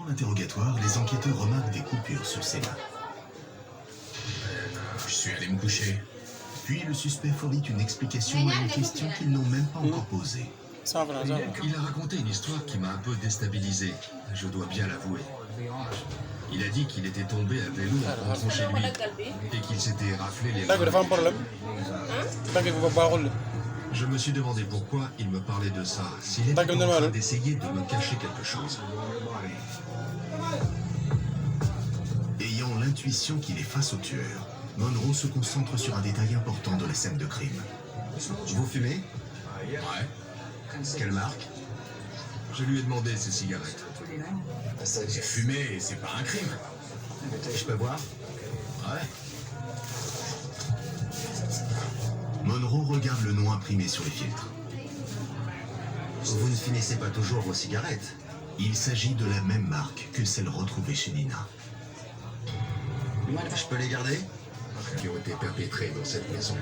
l'interrogatoire, les enquêteurs remarquent des coupures sur ses mains. Je suis allé me coucher. Puis le suspect fournit une explication à une question qu'ils n'ont même pas encore posée. Il a raconté une histoire qui m'a un peu déstabilisé, je dois bien l'avouer. Il a dit qu'il était tombé à vélo en rentrant chez lui et qu'il s'était raflé les mains. Je me suis demandé pourquoi il me parlait de ça, s'il était en train d'essayer de me cacher quelque chose. Ayant l'intuition qu'il est face au tueur, Monroe se concentre sur un détail important de la scène de crime. Vous fumez? Ouais. Quelle marque? Je lui ai demandé ses cigarettes. Fumer, c'est pas un crime. Je peux voir? Ouais. Monroe regarde le nom imprimé sur les filtres. Vous ne finissez pas toujours vos cigarettes? Il s'agit de la même marque que celle retrouvée chez Nina. Je peux les garder? Qui ont été perpétrés dans cette maison.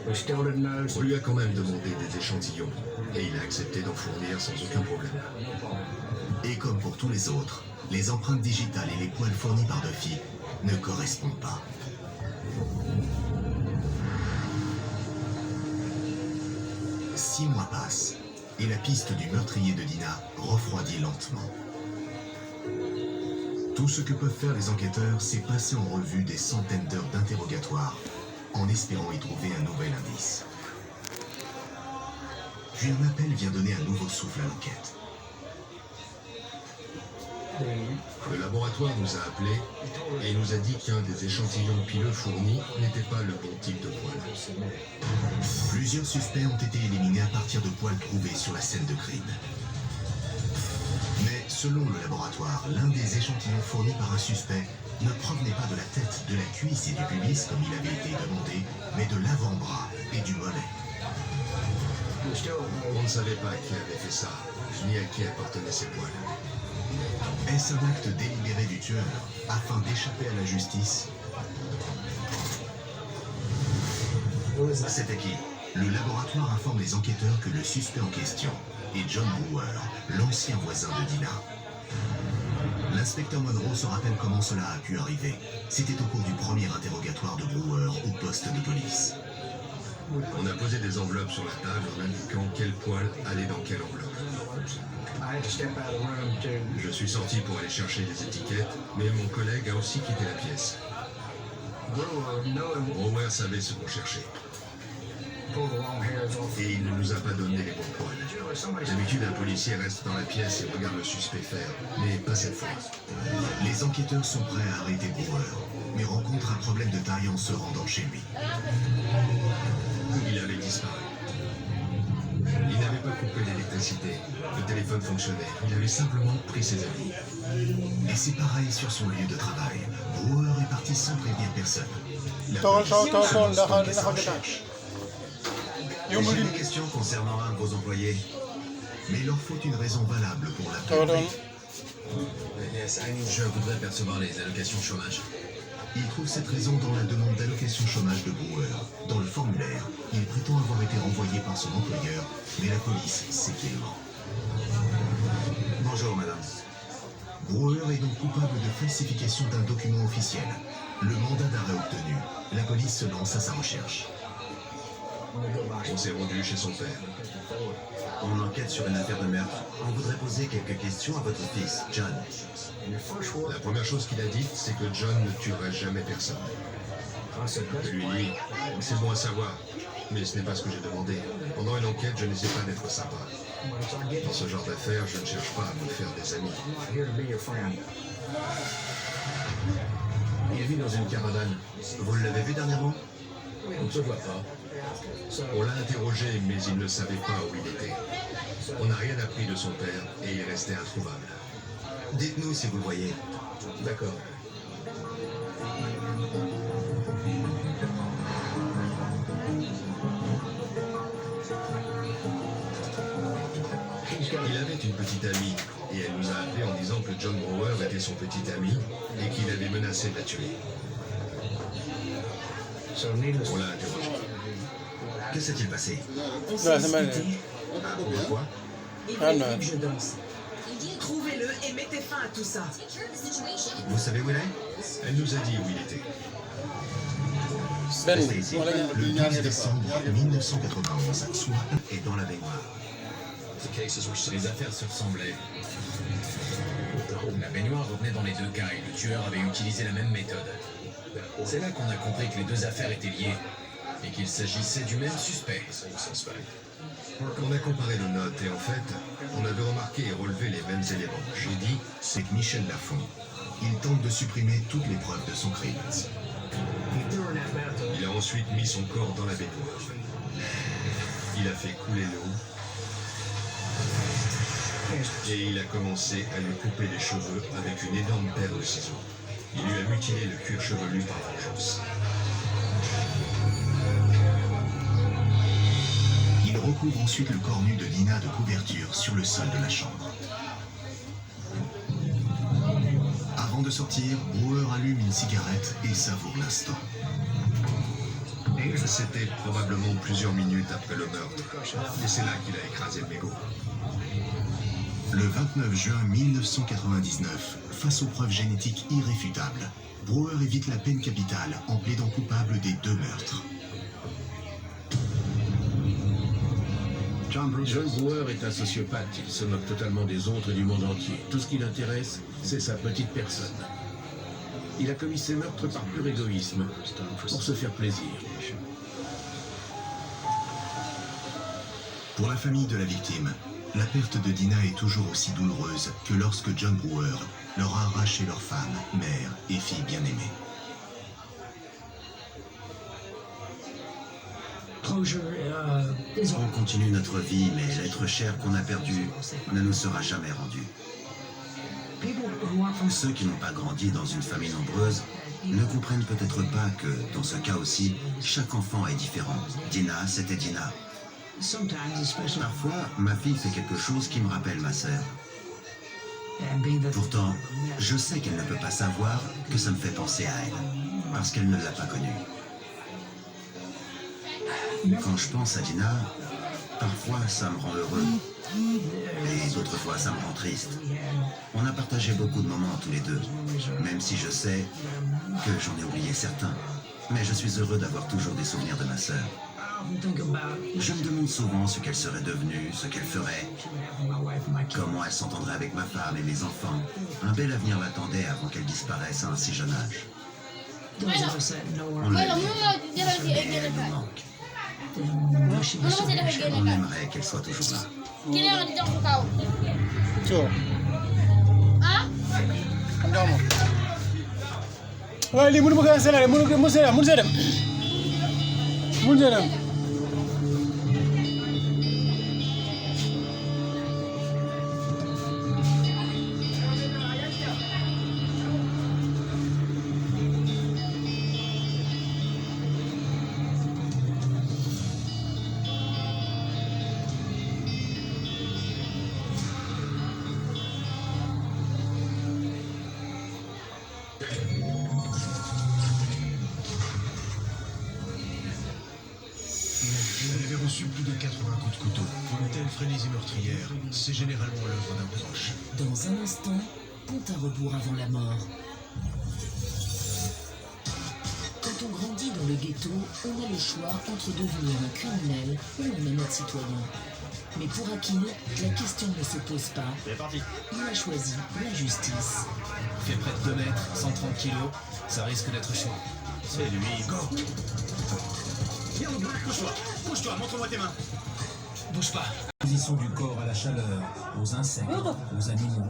On lui a quand même demandé des échantillons et il a accepté d'en fournir sans aucun problème. Et comme pour tous les autres, les empreintes digitales et les poils fournis par Duffy ne correspondent pas. Six mois passent et la piste du meurtrier de Dina refroidit lentement. Tout ce que peuvent faire les enquêteurs, c'est passer en revue des centaines d'heures d'interrogatoire en espérant y trouver un nouvel indice. Puis un appel vient donner un nouveau souffle à l'enquête. Le laboratoire nous a appelés et nous a dit qu'un des échantillons pileux fournis n'était pas le bon type de poil. Plusieurs suspects ont été éliminés à partir de poils trouvés sur la scène de crime. Mais selon le laboratoire, l'un des échantillons fournis par un suspect ne provenait pas de la tête, de la cuisse et du pubis comme il avait été demandé, mais de l'avant-bras et du mollet. On ne savait pas qui avait fait ça, ni à qui appartenaient ces poils. Est-ce un acte délibéré du tueur afin d'échapper à la justice? C'était qui? Le laboratoire informe les enquêteurs que le suspect en question est John Brewer, l'ancien voisin de Dina. L'inspecteur Monroe se rappelle comment cela a pu arriver. C'était au cours du premier interrogatoire de Brewer au poste de police. On a posé des enveloppes sur la table en indiquant quel poil allait dans quelle enveloppe. Je suis sorti pour aller chercher des étiquettes, mais mon collègue a aussi quitté la pièce. Brewer savait ce qu'on cherchait. Et il ne nous a pas donné les bons poils. D'habitude, un policier reste dans la pièce et regarde le suspect faire, mais pas cette fois. Les enquêteurs sont prêts à arrêter Brewer, mais rencontrent un problème de taille en se rendant chez lui. Il avait disparu. Il n'avait pas coupé l'électricité. Le téléphone fonctionnait. Il avait simplement pris ses amis. Et c'est pareil sur son lieu de travail. Brewer est parti sans prévenir personne. La J'ai une question concernant un de vos employés. Mais il leur faut une raison valable pour l'appeler. Je voudrais percevoir les allocations chômage. Il trouve cette raison dans la demande d'allocation chômage de Brewer. Dans le formulaire, il prétend avoir été renvoyé par son employeur, mais la police sait qu'il ment. Bonjour, madame. Brewer est donc coupable de falsification d'un document officiel. Le mandat d'arrêt obtenu, la police se lance à sa recherche. On s'est rendu chez son père. On enquête sur une affaire de meurtre. On voudrait poser quelques questions à votre fils, John. La première chose qu'il a dite, c'est que John ne tuerait jamais personne. Je lui ai dit, c'est bon à savoir, mais ce n'est pas ce que j'ai demandé. Pendant une enquête, je n'essaie pas d'être sympa. Dans ce genre d'affaires, je ne cherche pas à me faire des amis. Il vit dans une caravane. Vous l'avez vu dernièrement? On ne se voit pas. On l'a interrogé, mais il ne savait pas où il était. On n'a rien appris de son père et il est resté introuvable. Dites-nous si vous le voyez. D'accord. Il avait une petite amie et elle nous a appelé en disant que John Brewer était son petit ami et qu'il avait menacé de la tuer. On l'a interrogé. Que s'est-il passé? Pourquoi? Il voulait que je danse. Il dit trouvez-le et mettez fin à tout ça. Vous savez où il est? Elle nous a dit où il était. Ben, Restez ici. wala nga Le 12 ñaareel décembre 1991, soit Et dans la baignoire. Les affaires se ressemblaient. La baignoire revenait dans les deux cas et le tueur avait utilisé la même méthode. C'est là qu'on a compris que les deux affaires étaient liées et qu'il s'agissait du même suspect. On a comparé nos notes et en fait, on avait remarqué et relevé les mêmes éléments. j'ai dit, c'est que Michel Lafon. Il tente de supprimer toutes les preuves de son crime. Il a ensuite mis son corps dans la baignoire. Il a fait couler l'eau. Et il a commencé à lui couper les cheveux avec une énorme paire de ciseaux. Il lui a mutilé le cuir chevelu par vengeance. Il recouvre ensuite le corps nu de Dina de couverture sur le sol de la chambre. Avant de sortir, Brewer allume une cigarette et savoure l'instant. C'était probablement plusieurs minutes après le meurtre. Et c'est là qu'il a écrasé le mégot. Le 29 juin 1999, face aux preuves génétiques irréfutables, Brewer évite la peine capitale en plaidant coupable des deux meurtres. John Brewer est un sociopathe. Il se moque totalement des autres et du monde entier. Tout ce qui l'intéresse, c'est sa petite personne. Il a commis ses meurtres par pur égoïsme, pour se faire plaisir. Pour la famille de la victime, la perte de Dina est toujours aussi douloureuse que lorsque John Brewer leur a arraché leur femme, mère et fille bien-aimée. On continue notre vie, mais l'être cher qu'on a perdu ne nous sera jamais rendu. Ceux qui n'ont pas grandi dans une famille nombreuse ne comprennent peut-être pas que, dans ce cas aussi, chaque enfant est différent. Dina, c'était Dina. Parfois, ma fille fait quelque chose qui me rappelle ma sœur. Pourtant, je sais qu'elle ne peut pas savoir que ça me fait penser à elle, parce qu'elle ne l'a pas connue. Quand je pense à Dina, parfois ça me rend heureux, et d'autres fois ça me rend triste. On a partagé beaucoup de moments tous les deux, même si je sais que j'en ai oublié certains. Mais je suis heureux d'avoir toujours des souvenirs de ma sœur. Je me demande souvent ce qu'elle serait devenue, ce qu'elle ferait, comment elle s'entendrait avec ma femme et mes enfants. Un bel avenir l'attendait avant qu'elle disparaisse à un si jeune âge. On l'a dit, mais elle nous manque. On aimerait qu'elle soit toujours là. So. Handa mo. Wali munu bukan salah, munu sedam. Elle avait reçu plus de 80 coups de couteau. Pour une telle frénésie meurtrière, c'est généralement l'œuvre d'un proche. Dans un instant, compte à rebours avant la mort. Quand on grandit dans le ghetto, on a le choix entre devenir un criminel ou un honnête citoyen. Mais pour Akin, la question ne se pose pas. C'est parti. Il a choisi la justice. Il fait près de 2 mètres, 130 kilos. Ça risque d'être chaud. C'est lui. Go. Viens, bouge-toi, montre-moi tes mains. Bouge pas. Position du corps à la chaleur, aux insectes, aux animaux.